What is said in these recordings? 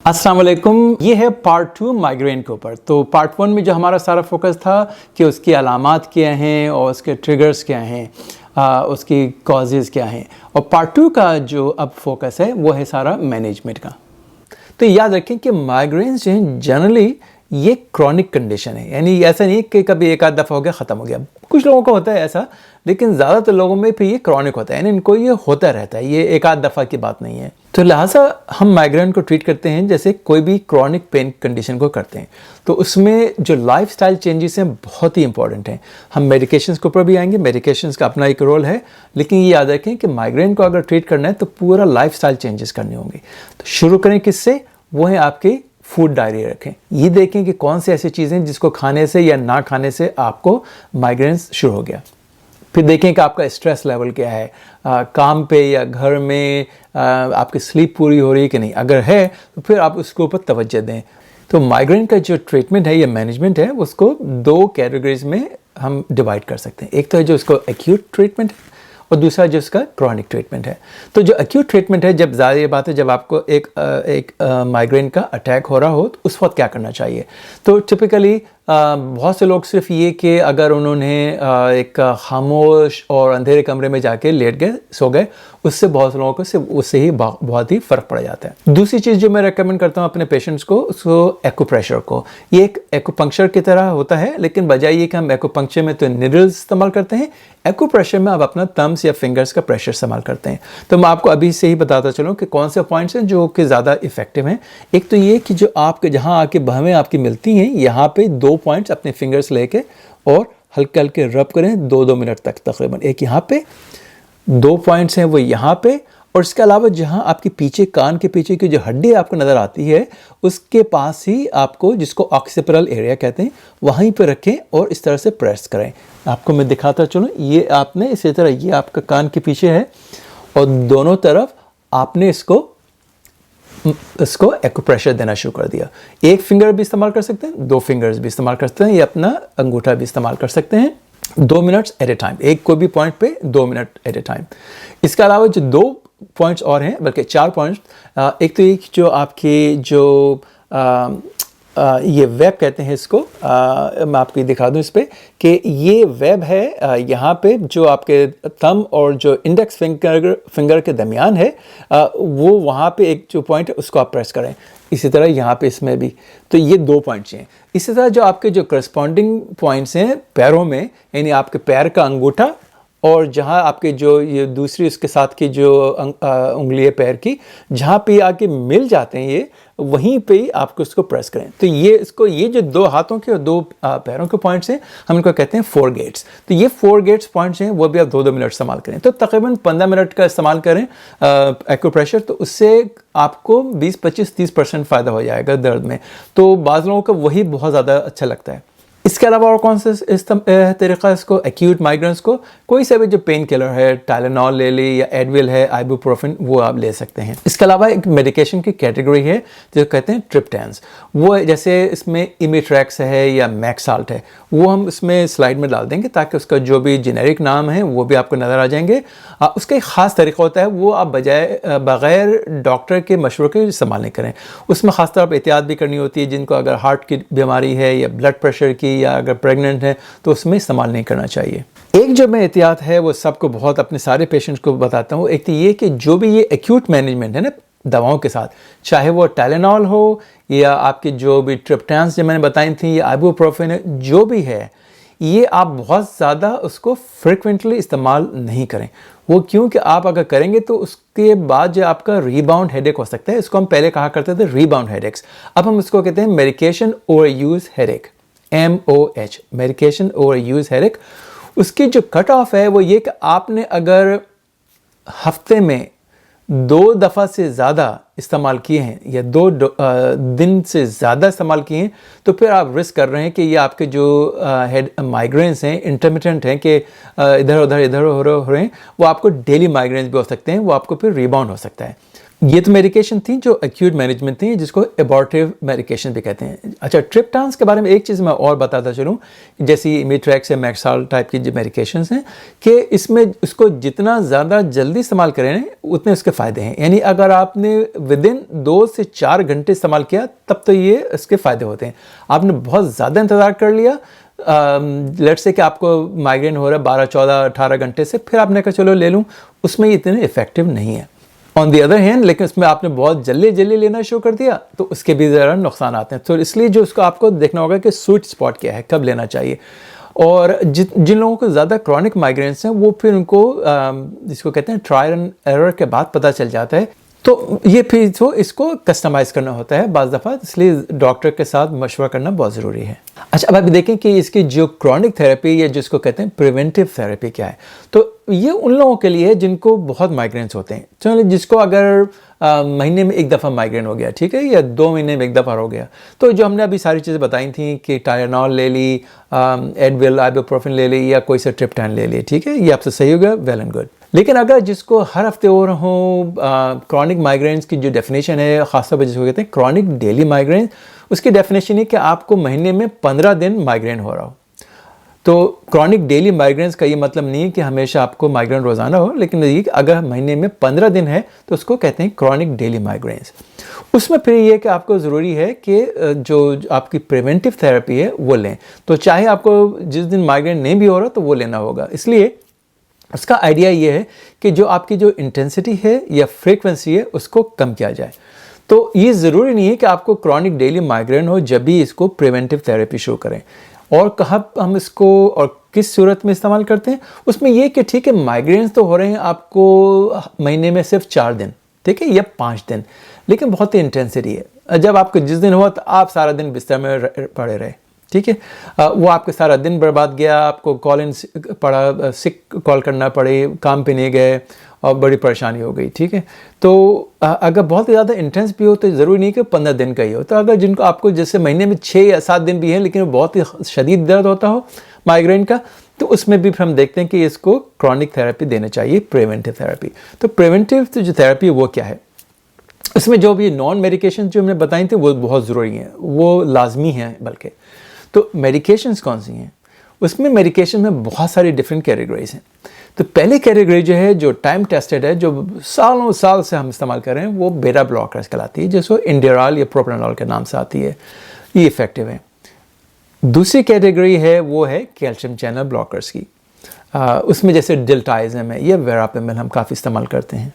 अस्सलाम वालेकुम। ये है पार्ट 2 माइग्रेन के ऊपर। तो पार्ट 1 में जो हमारा सारा फोकस था कि उसकी अलामात क्या हैं और उसके ट्रिगर्स क्या हैं, उसकी कॉजेज़ क्या हैं, और पार्ट 2 का जो अब फोकस है वो है सारा मैनेजमेंट का। तो याद रखें कि माइग्रेन्स जो हैं जनरली ये क्रॉनिक कंडीशन है, यानी ऐसा नहीं कि कभी एक आध दफ़ा हो गया ख़त्म हो गया। कुछ लोगों को होता है ऐसा, लेकिन ज़्यादातर लोगों में फिर ये क्रॉनिक होता है, यानी इनको ये होता रहता है, ये एक आध दफ़ा की बात नहीं है। तो लिहाजा हम माइग्रेन को ट्रीट करते हैं जैसे कोई भी क्रॉनिक पेन कंडीशन को करते हैं। तो उसमें जो लाइफस्टाइल चेंजेस हैं बहुत ही इंपॉर्टेंट हैं। हम मेडिकेशंस के ऊपर भी आएंगे, मेडिकेशंस का अपना एक रोल है, लेकिन ये याद रखें कि माइग्रेन को अगर ट्रीट करना है तो पूरा लाइफस्टाइल चेंजेस करने होंगे। तो शुरू करें किससे? वो है आपकी फूड डायरी रखें। ये देखें कि कौन सी ऐसी चीज़ें जिसको खाने से या ना खाने से आपको माइग्रेन्स शुरू हो गया। फिर देखें कि आपका स्ट्रेस लेवल क्या है, काम पे या घर में आपकी स्लीप पूरी हो रही है कि नहीं। अगर है तो फिर आप उसके ऊपर तवज्जो दें। तो माइग्रेन का जो ट्रीटमेंट है या मैनेजमेंट है उसको 2 कैटेगरीज में हम डिवाइड कर सकते हैं। एक तो है जो उसको एक्यूट ट्रीटमेंट है और दूसरा जो उसका क्रॉनिक ट्रीटमेंट है। तो जो एक्यूट ट्रीटमेंट है, जब ज़्यादा ये बात है जब आपको एक माइग्रेन का अटैक हो रहा हो तो उस वक्त क्या करना चाहिए। तो टिपिकली बहुत से लोग सिर्फ ये कि अगर उन्होंने एक खामोश और अंधेरे कमरे में जाके लेट गए, सो गए, उससे बहुत से लोगों को सिर्फ उससे ही बहुत ही फ़र्क पड़ जाता है। दूसरी चीज़ जो मैं रेकमेंड करता हूँ अपने पेशेंट्स को, उसको एक्यूप्रेशर को। ये एक एक्यूपंक्चर की तरह होता है, लेकिन बजाय ये कि हम एक्यूपंक्चर में तो निडल्स इस्तेमाल करते हैं, एक्यूप्रेशर में आप अपना थम्स या फिंगर्स का प्रेशर इस्तेमाल करते हैं। तो मैं आपको अभी से ही बताता चलूँ कि कौन से पॉइंट्स हैं जो कि ज़्यादा इफेक्टिव हैं। एक तो ये कि जो आपके जहाँ आके भवें आपकी मिलती हैं, यहाँ पे 2 पॉइंट्स अपने फिंगर्स लेके और हल्के हल्के रब करें 2-2 मिनट तक तकरीबन। एक यहाँ पे 2 पॉइंट्स हैं वो यहाँ पे, और इसके अलावा जहाँ आपके पीछे कान के पीछे की जो हड्डी आपको नज़र आती है उसके पास ही आपको, जिसको ऑक्सीपिटल एरिया कहते हैं, वहीं पे रखें और इस तरह से प्रेस करें। आपको मैं दिखाता चलूँ, ये आपने इसी तरह, ये आपका कान के पीछे है और दोनों तरफ आपने इसको एक्यूप्रेशर देना शुरू कर दिया। एक फिंगर भी इस्तेमाल कर सकते हैं, 2 फिंगर्स भी इस्तेमाल कर सकते हैं, या अपना अंगूठा भी इस्तेमाल कर सकते हैं। 2 मिनट्स एट ए टाइम, एक कोई भी पॉइंट पे 2 मिनट एट ए टाइम। इसके अलावा जो 2 पॉइंट्स और हैं, बल्कि 4 पॉइंट्स, एक तो ये जो आपकी जो ये वेब कहते हैं इसको, मैं आपको दिखा दूं इस पे कि ये वेब है यहाँ पे जो आपके थंब और जो इंडेक्स फिंगर के दरमियान है, वो वहाँ पे एक जो पॉइंट है उसको आप प्रेस करें। इसी तरह यहाँ पे इसमें भी, तो ये 2 पॉइंट्स हैं। इसी तरह जो आपके जो करस्पॉन्डिंग पॉइंट्स हैं पैरों में, यानी आपके पैर का अंगूठा और जहाँ आपके जो ये दूसरी उसके साथ की जो उंगली है पैर की, जहाँ पे आके मिल जाते हैं ये, वहीं पे ही आपको इसको प्रेस करें। तो ये जो 2 हाथों के और 2 पैरों के पॉइंट्स हैं, हम इनको कहते हैं 4 गेट्स। तो ये 4 गेट्स पॉइंट्स हैं, वो भी आप 2-2 मिनट इस्तेमाल करें। तो तकरीबन 15 मिनट का इस्तेमाल करें एक्यूप्रेशर, तो उससे आपको 20-25-30% फ़ायदा हो जाएगा दर्द में। तो बाज़ लोगों को वही बहुत ज़्यादा अच्छा लगता है। इसके अलावा और कौन सा तरीका इसको एक्यूट माइग्रेन्स को, कोई सा भी जो पेन किलर है, टाइलेनॉल ले ली या एडविल है, आइबुप्रोफेन, वो आप ले सकते हैं। इसके अलावा एक मेडिकेशन की कैटेगरी है जो कहते हैं ट्रिप्टैन्स। वो जैसे इसमें इमिट्रैक्स है या मैक्साल्ट है, वो हम इसमें स्लाइड में डाल देंगे ताकि उसका जो भी जेनेरिक नाम है वो भी आपको नज़र आ जाएंगे। उसका एक ख़ास तरीका होता है, वो आप बग़ैर डॉक्टर के मशवरे के इस्तेमाल नहीं करें। उसमें ख़ासतौर पर एहतियात भी करनी होती है, जिनको अगर हार्ट की बीमारी है या ब्लड प्रेशर की या अगर प्रेग्नेंट है तो उसमें इस्तेमाल नहीं करना चाहिए। एक जो मैं एहतियात है वो सबको बहुत अपने सारे पेशेंट्स को बताता हूँ। एक तो ये कि जो भी ये एक्यूट मैनेजमेंट है ना दवाओं के साथ, चाहे वो टाइलेनॉल हो या आपकी जो भी ट्रिप्टैन्स जो मैंने बताई थी या आइबुप्रोफेन है, जो भी है, ये आप बहुत ज़्यादा उसको फ्रिक्वेंटली इस्तेमाल नहीं करें। वो क्यों कि आप अगर करेंगे तो उसके बाद जो आपका रीबाउंड हेडेक हो सकता है। इसको हम पहले कहा करते थे रीबाउंड हेडेक्स, अब हम इसको कहते हैं medication over use headache, MOH, medication over use headache. उसकी जो कट ऑफ है वो ये कि आपने अगर हफ्ते में 2 दफ़ा से ज़्यादा इस्तेमाल किए हैं या 2 दिन से ज़्यादा इस्तेमाल किए हैं, तो फिर आप रिस्क कर रहे हैं कि ये आपके जो हेड माइग्रेन्स हैं, इंटरमिटेंट हैं कि इधर उधर हो रहे हैं, वो आपको डेली माइग्रेन्स भी हो सकते हैं, वो आपको फिर रिबाउंड हो सकता है। ये तो मेडिकेशन थी जो एक्यूट मैनेजमेंट थी, जिसको एबॉर्टिव मेडिकेशन भी कहते हैं। अच्छा, ट्रिप्टान्स के बारे में एक चीज़ मैं और बताता चलूँ, जैसे इमिट्रैक्स या मैक्साल टाइप की जो मेडिकेशंस हैं, कि इसमें इसको जितना ज़्यादा जल्दी इस्तेमाल करें उतने उसके फ़ायदे हैं। यानी अगर आपने विदिन 2 से 4 घंटे इस्तेमाल किया तब तो ये इसके फ़ायदे होते हैं। आपने बहुत ज़्यादा इंतज़ार कर लिया, लेट्स से कि आपको माइग्रेन हो रहा है 12, 14, 18 घंटे से, फिर आपने कहा चलो ले लूँ, उसमें इतने इफेक्टिव नहीं है। ऑन दी अदर हैंड, लेकिन उसमें आपने बहुत जल्दी जल्दी लेना शुरू कर दिया तो उसके भी ज़रा नुकसान आते हैं। तो इसलिए जो उसको आपको देखना होगा कि स्वीट स्पॉट क्या है, कब लेना चाहिए। और जिन लोगों को ज़्यादा क्रॉनिक माइग्रेन्स हैं वो फिर उनको जिसको कहते हैं ट्रायल एंड एरर के बाद पता चल जाता है, तो ये फिर तो इसको कस्टमाइज़ करना होता है बाज़ दफ़ा, इसलिए डॉक्टर के साथ मशवरा करना बहुत ज़रूरी है। अच्छा, अब आप देखें कि इसकी जो क्रॉनिक थेरेपी या जिसको कहते हैं प्रिवेंटिव थेरेपी क्या है, तो ये उन लोगों के लिए है जिनको बहुत माइग्रेन्स होते हैं। चलो, जिसको अगर महीने में एक दफ़ा माइग्रेन हो गया, ठीक है, या 2 महीने में एक दफ़ा हो गया, तो जो हमने अभी सारी चीज़ें बताई थी कि टायरनॉल ले ली, एडविल, आइबुप्रोफेन ले ली, या कोई सा ट्रिप्टान ले ली, ठीक है, ये आपसे सही हो गया, वेल एंड गुड। लेकिन अगर जिसको हर हफ्ते हो रहा हो क्रॉनिक माइग्रेन्स की जो डेफिनेशन है, ख़ासतौर पर जिसको कहते हैं क्रॉनिक डेली माइग्रेन, उसकी डेफिनेशन है कि आपको महीने में 15 दिन माइग्रेन हो रहा हो। तो क्रॉनिक डेली माइग्रेन्स का ये मतलब नहीं है कि हमेशा आपको माइग्रेन रोज़ाना हो, लेकिन ये अगर महीने में 15 दिन है तो उसको कहते हैं क्रॉनिक डेली माइग्रेन्स। उसमें फिर ये कि आपको ज़रूरी है कि जो आपकी प्रिवेंटिव थेरेपी है वो लें। तो चाहे आपको जिस दिन माइग्रेन नहीं भी हो रहा तो वो लेना होगा। इसलिए उसका आइडिया ये है कि जो आपकी जो इंटेंसिटी है या फ्रीक्वेंसी है उसको कम किया जाए। तो ये ज़रूरी नहीं है कि आपको क्रॉनिक डेली माइग्रेन हो जब भी इसको प्रिवेंटिव थेरेपी शुरू करें। और कहाँ हम इसको और किस सूरत में इस्तेमाल करते हैं, उसमें यह कि ठीक है, माइग्रेन्स तो हो रहे हैं आपको महीने में सिर्फ 4 दिन, ठीक है, या 5 दिन, लेकिन बहुत ही इंटेंसिटी है। जब आपको जिस दिन हुआ तो आप सारा दिन बिस्तर में पड़े रहे, ठीक है, वो आपके सारा दिन बर्बाद गया, आपको कॉल इन पड़ा, सिक कॉल करना पड़े, काम पे नहीं गए और बड़ी परेशानी हो गई, ठीक है। तो अगर बहुत ज़्यादा इंटेंस भी हो तो ज़रूरी नहीं कि 15 दिन का ही हो। तो अगर जिनको आपको जैसे महीने में 6 या 7 दिन भी है लेकिन बहुत ही शदीद दर्द होता हो माइग्रेन का, तो उसमें भी हम देखते हैं कि इसको क्रॉनिक थेरेपी देना चाहिए, प्रिवेंटिव थेरेपी। तो प्रिवेंटिव जो थेरेपी है वो क्या है, इसमें जो भी नॉन मेडिकेशन जो हमने बताई थी वो बहुत ज़रूरी हैं, वो लाजमी हैं बल्कि। तो मेडिकेशंस कौन सी हैं, उसमें मेडिकेशन में बहुत सारी डिफरेंट कैटेगरीज हैं। तो पहली कैटेगरी जो है, जो टाइम टेस्टेड है, जो सालों साल से हम इस्तेमाल कर रहे हैं, वो बेटा ब्लॉकर्स कहलाती है, जिसको इंडिराल या प्रोप्रानोल के नाम से आती है। ये इफेक्टिव है। दूसरी कैटेगरी है वो है कैल्शियम चैनल ब्लॉकर्स की। उसमें जैसे डिल्टाइज़म है या वेरापेमिल हम काफ़ी इस्तेमाल करते हैं।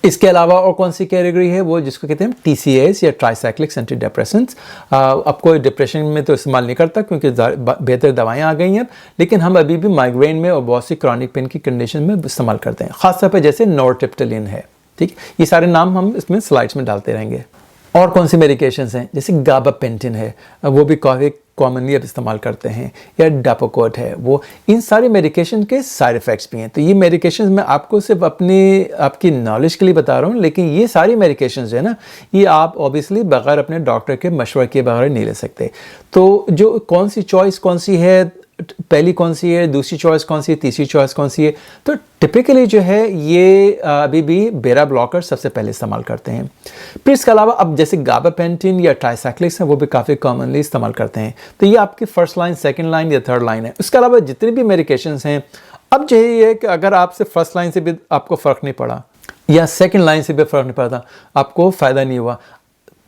इसके अलावा और कौन सी कैटेगरी है, वो जिसको कहते हैं TCAs या ट्राइसाइक्लिक एंटी डिप्रेसेंट्स। अब कोई डिप्रेशन में तो इस्तेमाल नहीं करता क्योंकि बेहतर दवाएं आ गई हैं, लेकिन हम अभी भी माइग्रेन में और बहुत सी क्रॉनिक पेन की कंडीशन में इस्तेमाल करते हैं, खासतौर पर जैसे नॉरटिप्टिलिन है, ठीक। ये सारे नाम हम इसमें स्लाइड्स में डालते रहेंगे। और कौन सी मेडिकेशंस हैं, जैसे गाबापेंटिन है, वो भी काफ़ी कॉमनली अब इस्तेमाल करते हैं, या डेपोकोट है, वो इन सारी मेडिकेशन के साइड इफ़ेक्ट्स भी हैं। तो ये मेडिकेशंस मैं आपको सिर्फ आपकी नॉलेज के लिए बता रहा हूँ, लेकिन ये सारी मेडिकेशंस जो है ना, ये आप ऑब्वियसली बगैर अपने डॉक्टर के मशवरे के बगैर नहीं ले सकते। तो जो कौन सी चॉइस कौन सी है, पहली कौन सी है, दूसरी चॉइस कौन सी है, तीसरी चॉइस कौन सी है, तो टिपिकली जो है ये अभी भी बेटा ब्लॉकर सबसे पहले इस्तेमाल करते हैं। फिर इसके अलावा अब जैसे गाबापेंटिन या ट्राइसाइक्लिक्स हैं, वो भी काफ़ी कॉमनली इस्तेमाल करते हैं। तो ये आपकी फर्स्ट लाइन, सेकंड लाइन या थर्ड लाइन है। उसके अलावा जितनी भी मेडिकेशंस हैं, अब जो है कि अगर आपसे फर्स्ट लाइन से भी आपको फ़र्क नहीं पड़ा या सेकंड लाइन से भी फ़र्क नहीं पड़ा, आपको फ़ायदा नहीं हुआ,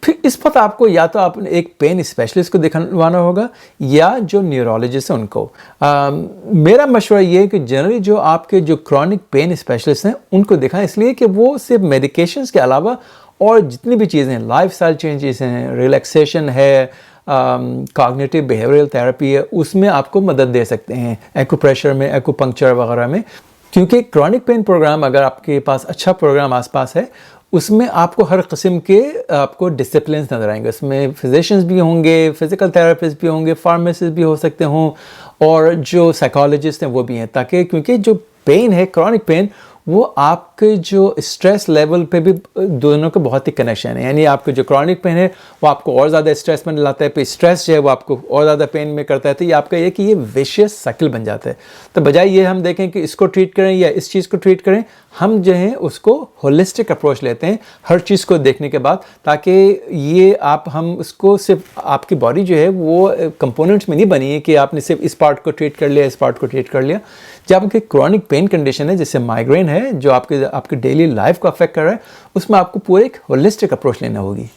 फिर इस पर आपको या तो आप एक पेन स्पेशलिस्ट को दिखवाना होगा या जो न्यूरोलॉजिस्ट है उनको। मेरा मशवरा ये है कि जनरली जो आपके जो क्रॉनिक पेन स्पेशलिस्ट हैं उनको दिखाएं, इसलिए कि वो सिर्फ मेडिकेशंस के अलावा और जितनी भी चीज़ें हैं, लाइफस्टाइल चेंजेस हैं, रिलैक्सेशन है, कॉग्निटिव बिहेवियरल थेरेपी है, उसमें आपको मदद दे सकते हैं, एक्यूप्रेशर में, एक्यूपंक्चर वगैरह में। क्योंकि क्रॉनिक पेन प्रोग्राम अगर आपके पास अच्छा प्रोग्राम आसपास है, उसमें आपको हर किस्म के आपको डिसिप्लिन्स नज़र आएंगे। उसमें फिजिशियंस भी होंगे, फिजिकल थेरेपिस्ट भी होंगे, फार्मासिस्ट भी हो सकते हों, और जो साइकोलॉजिस्ट हैं वो भी हैं, ताकि क्योंकि जो पेन है, क्रॉनिक पेन, वो आपके जो स्ट्रेस लेवल पे भी दोनों का बहुत ही कनेक्शन है। यानी आपके जो क्रॉनिक पेन है वो आपको और ज़्यादा स्ट्रेस में लाता है, फिर स्ट्रेस जो है वो आपको और ज़्यादा पेन में करता है। तो ये आपका ये कि ये विशियस साइकिल बन जाता है। तो बजाय ये हम देखें कि इसको ट्रीट करें या इस चीज़ को ट्रीट करें, हम जो है उसको होलिस्टिक अप्रोच लेते हैं हर चीज़ को देखने के बाद, ताकि ये हम उसको सिर्फ आपकी बॉडी जो है वो कंपोनेंट्स में नहीं बनी है कि आपने सिर्फ इस पार्ट को ट्रीट कर लिया, इस पार्ट को ट्रीट कर लिया। जब आपकी क्रॉनिक पेन कंडीशन है जैसे माइग्रेन है जो आपके डेली लाइफ को अफेक्ट कर रहा है, उसमें आपको पूरे एक होलिस्टिक अप्रोच लेना होगी।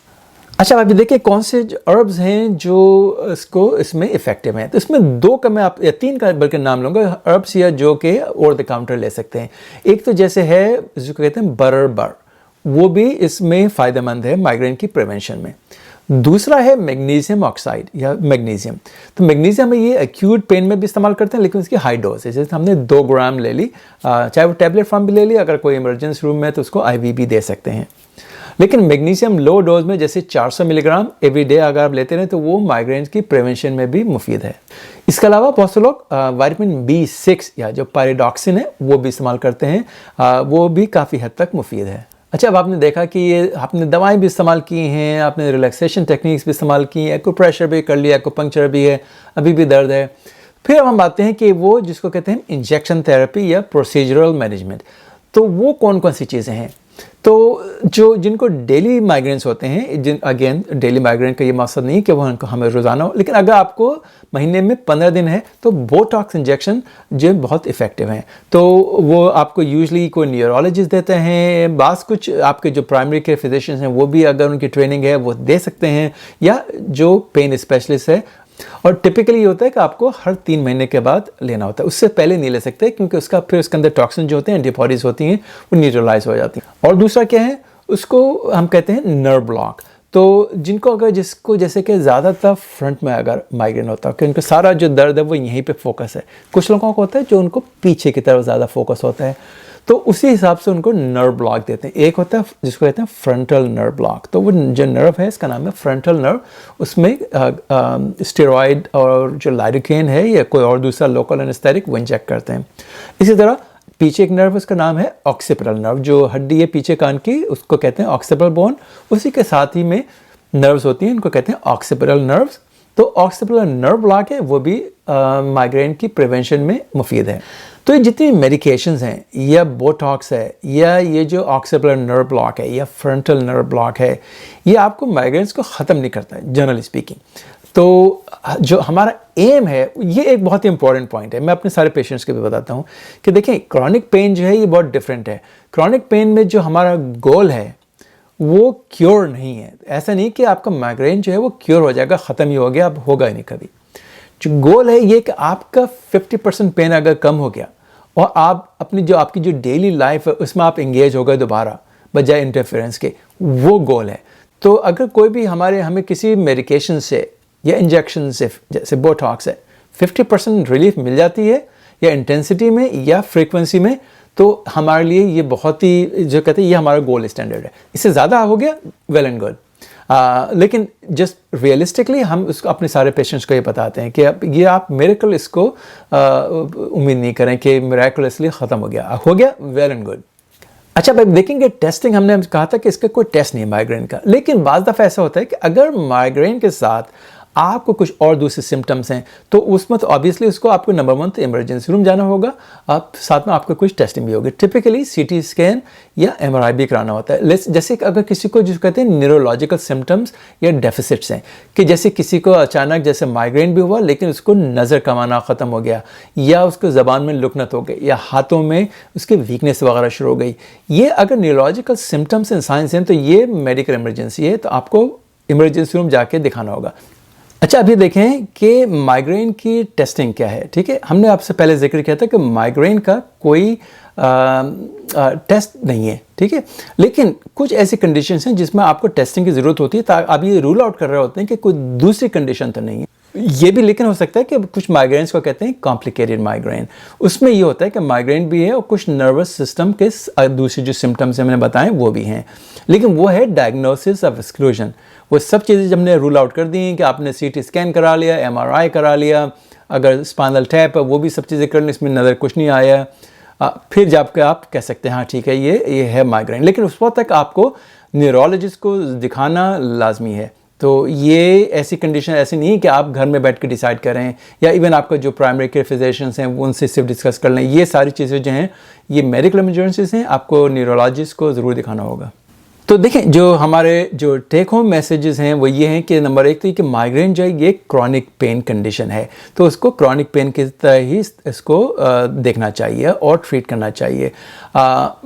अच्छा, अभी देखिए कौन से अर्ब्स हैं जो इसमें इफेक्टिव हैं। तो इसमें 2 का मैं आप या 3 का बल्कि नाम लूँगा अर्ब्स या जो कि ओवर द काउंटर ले सकते हैं। एक तो जैसे है जिसको कहते हैं बरबर, वो भी इसमें फ़ायदेमंद है माइग्रेन की प्रिवेंशन में। दूसरा है मैग्नीशियम ऑक्साइड या मैग्नीशियम। तो मैग्नीशियम ये एक्यूट पेन में भी इस्तेमाल करते हैं, लेकिन उसकी हाई डोज है। जैसे हमने 2 ग्राम ले ली, चाहे वो टैबलेट फॉर्म भी ले ली, अगर कोई इमरजेंसी रूम में तो उसको IV भी दे सकते हैं। लेकिन मैग्नीशियम लो डोज में जैसे 400 मिलीग्राम एवरी डे अगर आप लेते हैं तो वो माइग्रेन की प्रिवेंशन में भी मुफीद है। इसके अलावा बहुत से लोग विटामिन B6 या जो पायरिडॉक्सिन है वो भी इस्तेमाल करते हैं, वो भी काफ़ी हद तक मुफीद है। अच्छा, अब आपने देखा कि ये आपने दवाएं भी इस्तेमाल की हैं, आपने रिलैक्सेशन टेक्निक्स भी इस्तेमाल की हैं, एक्यूप्रेशर भी कर लिया, एक्यूपंक्चर भी है, अभी भी दर्द है। फिर अब हम आते हैं कि वो जिसको कहते हैं इंजेक्शन थेरेपी या प्रोसीजरल मैनेजमेंट। तो वो कौन कौन सी चीज़ें हैं? तो जिनको डेली माइग्रेन्स होते हैं, अगेन डेली माइग्रेन का ये मकसद नहीं कि वो हमें रोज़ाना हो, लेकिन अगर आपको महीने में 15 दिन है तो बोटॉक्स इंजेक्शन जो बहुत इफ़ेक्टिव हैं। तो वो आपको यूजली कोई न्यूरोलॉजिस्ट देते हैं, बास कुछ आपके जो प्राइमरी केयर फिजिशियंस हैं वो भी अगर उनकी ट्रेनिंग है वो दे सकते हैं, या जो पेन स्पेशलिस्ट है। और टिपिकली ये होता है कि आपको हर 3 महीने के बाद लेना होता है, उससे पहले नहीं ले सकते, क्योंकि फिर उसके अंदर टॉक्सिन जो होते हैं, एंटीबॉडीज होती हैं, वो न्यूट्रलाइज हो जाती हैं। और दूसरा क्या है, उसको हम कहते हैं नर्व ब्लॉक। तो जिसको जैसे कि ज़्यादातर फ्रंट में अगर माइग्रेन होता है कि उनका सारा जो दर्द है वो यहीं पे फोकस है। कुछ लोगों को होता है जो उनको पीछे की तरफ ज़्यादा फोकस होता है, तो उसी हिसाब से उनको नर्व ब्लॉक देते हैं। एक होता है जिसको कहते हैं फ्रंटल नर्व ब्लॉक। तो वो जो नर्व है इसका नाम है फ्रंटल नर्व। उसमें स्टेरॉइड और जो लाइडोकेन है या कोई और दूसरा लोकल एनेस्थेटिक वो इंजेक्ट करते हैं। इसी तरह पीछे एक नर्व, उसका नाम है ऑक्सीपिटल नर्व, जो हड्डी है पीछे कान की, उसको कहते हैं ऑक्सीपिटल बोन। उसी के साथ ही में नर्व्स होती हैं, उनको कहते हैं ऑक्सीपिटल नर्व्स। तो ऑक्सीपिटल नर्व ब्लॉक है वो भी माइग्रेन की प्रिवेंशन में मुफीद है। तो ये जितनी मेडिकेशंस हैं, या बोटॉक्स है, या ये जो ऑक्सीपिटल नर्व ब्लॉक है, या फ्रंटल नर्व ब्लॉक है, ये आपको माइग्रेन्स को ख़त्म नहीं करता है जनरली स्पीकिंग। तो जो हमारा एम है, ये एक बहुत ही इंपॉर्टेंट पॉइंट है, मैं अपने सारे पेशेंट्स के भी बताता हूँ कि देखें क्रॉनिक पेन जो है ये बहुत डिफरेंट है। क्रॉनिक पेन में जो हमारा गोल है वो क्योर नहीं है। ऐसा नहीं कि आपका माइग्रेन जो है वो क्योर हो जाएगा, ख़त्म ही हो गया, अब होगा ही नहीं कभी। जो गोल है ये कि आपका 50% पेन अगर कम हो गया और आप आपकी जो डेली लाइफ है उसमें आप इंगेज हो गए दोबारा बजाय इंटरफेरेंस के, वो गोल है। तो अगर कोई भी हमें किसी मेडिकेशन से या इंजेक्शन से, जैसे बोटॉक्स है, 50% रिलीफ मिल जाती है, या इंटेंसिटी में या फ्रीक्वेंसी में, तो हमारे लिए ये बहुत ही, जो कहते हैं, ये हमारा गोल्ड स्टैंडर्ड है। इससे ज़्यादा हो गया वेल एंड गुड। लेकिन जस्ट रियलिस्टिकली हम उसको अपने सारे पेशेंट्स को ये बताते हैं कि आप मिरेकल इसको उम्मीद नहीं करें कि मिरेकलसली ख़त्म हो गया वेल एंड गुड। अच्छा भाई, देखेंगे टेस्टिंग, हमने कहा था कि इसका कोई टेस्ट नहीं है माइग्रेन का, लेकिन बाज़ दफ़ा ऐसा होता है कि अगर माइग्रेन के साथ आपको कुछ और दूसरे सिम्टम्स हैं तो उसमें तो ऑब्वियसली उसको आपको नंबर 1 तो इमरजेंसी रूम जाना होगा, आप साथ में आपको कुछ टेस्टिंग भी होगी। टिपिकली CT स्कैन या MRI भी कराना होता है। जैसे कि अगर किसी को जिसको कहते हैं न्यूरोलॉजिकल सिम्टम्स या डेफिसिट्स हैं, कि जैसे किसी को अचानक जैसे माइग्रेन भी हुआ लेकिन उसको नज़र कमाना ख़त्म हो गया, या उसको ज़बान में लुकनत हो गई, या हाथों में उसके वीकनेस वगैरह शुरू हो गई, ये अगर न्यूरोलॉजिकल सिम्टम्स एंड साइंस हैं तो ये मेडिकल इमरजेंसी है, तो आपको इमरजेंसी रूम जाके दिखाना होगा। अच्छा, अभी देखें कि माइग्रेन की टेस्टिंग क्या है। ठीक है, हमने आपसे पहले जिक्र किया था कि माइग्रेन का कोई टेस्ट नहीं है, ठीक है, लेकिन कुछ ऐसी कंडीशंस हैं जिसमें आपको टेस्टिंग की ज़रूरत होती है, ताकि आप ये रूल आउट कर रहे होते हैं कि कोई दूसरी कंडीशन तो नहीं है। ये भी लेकिन हो सकता है कि कुछ माइग्रेन्स को कहते हैं कॉम्प्लिकेटेड माइग्रेन। उसमें ये होता है कि माइग्रेन भी है और कुछ नर्वस सिस्टम के दूसरे जो सिम्टम्स मैंने बताएं वो भी हैं, लेकिन वो है डायग्नोसिस ऑफ एक्सक्लूजन। वो सब चीज़ें जब हमने रूल आउट कर दी हैं कि आपने CT स्कैन करा लिया, MRI करा लिया, अगर स्पाइनल टैप है वो भी सब चीज़ें कर ली, इसमें नज़र कुछ नहीं आया, फिर जब आप कह सकते हैं हाँ ठीक है ये है माइग्रेन। लेकिन उस वक्त तक आपको न्यूरोलॉजिस्ट को दिखाना लाजमी है। तो ये ऐसी कंडीशन ऐसी नहीं है कि आप घर में बैठ के डिसाइड करें, या इवन आपका जो प्राइमरी केयर फिजिशियंस हैं वो उनसे सिर्फ डिस्कस कर लें। ये सारी चीज़ें जो हैं ये मेडिकल इमरजेंसीज हैं, आपको न्यूरोलॉजिस्ट को ज़रूर दिखाना होगा। तो देखें, जो हमारे जो टेक होम मैसेजेस हैं वो ये हैं कि नंबर एक तो ये कि माइग्रेन जो है ये क्रॉनिक पेन कंडीशन है, तो उसको क्रॉनिक पेन की तरह ही इसको देखना चाहिए और ट्रीट करना चाहिए।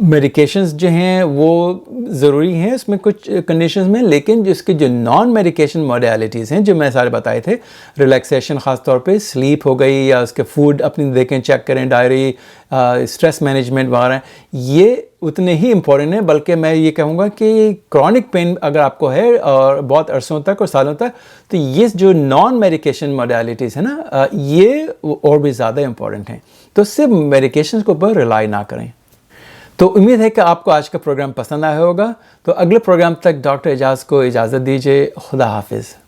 मेडिकेशंस जो हैं वो ज़रूरी हैं इसमें कुछ कंडीशंस में, लेकिन जिसके जो नॉन मेडिकेशन मोडेलिटीज़ हैं जो मैं सारे बताए थे, रिलैक्सेशन ख़ास तौर पे स्लीप हो गई, या उसके फूड अपनी देखें चेक करें, डायरी, स्ट्रेस मैनेजमेंट वगैरह, ये उतने ही इम्पॉर्टेंट है। बल्कि मैं ये कहूँगा कि क्रॉनिक पेन अगर आपको है और बहुत अरसों तक और सालों तक, तो ये जो नॉन मेडिकेशन मोडेलिटीज़ है ना, ये और भी ज़्यादा इम्पॉर्टेंट हैं। तो सिर्फ मेडिकेशन के ऊपर रिलाई ना करें। तो उम्मीद है कि आपको आज का प्रोग्राम पसंद आया होगा। तो अगले प्रोग्राम तक डॉक्टर एजाज़ को इजाज़त दीजिए। खुदा हाफिज़।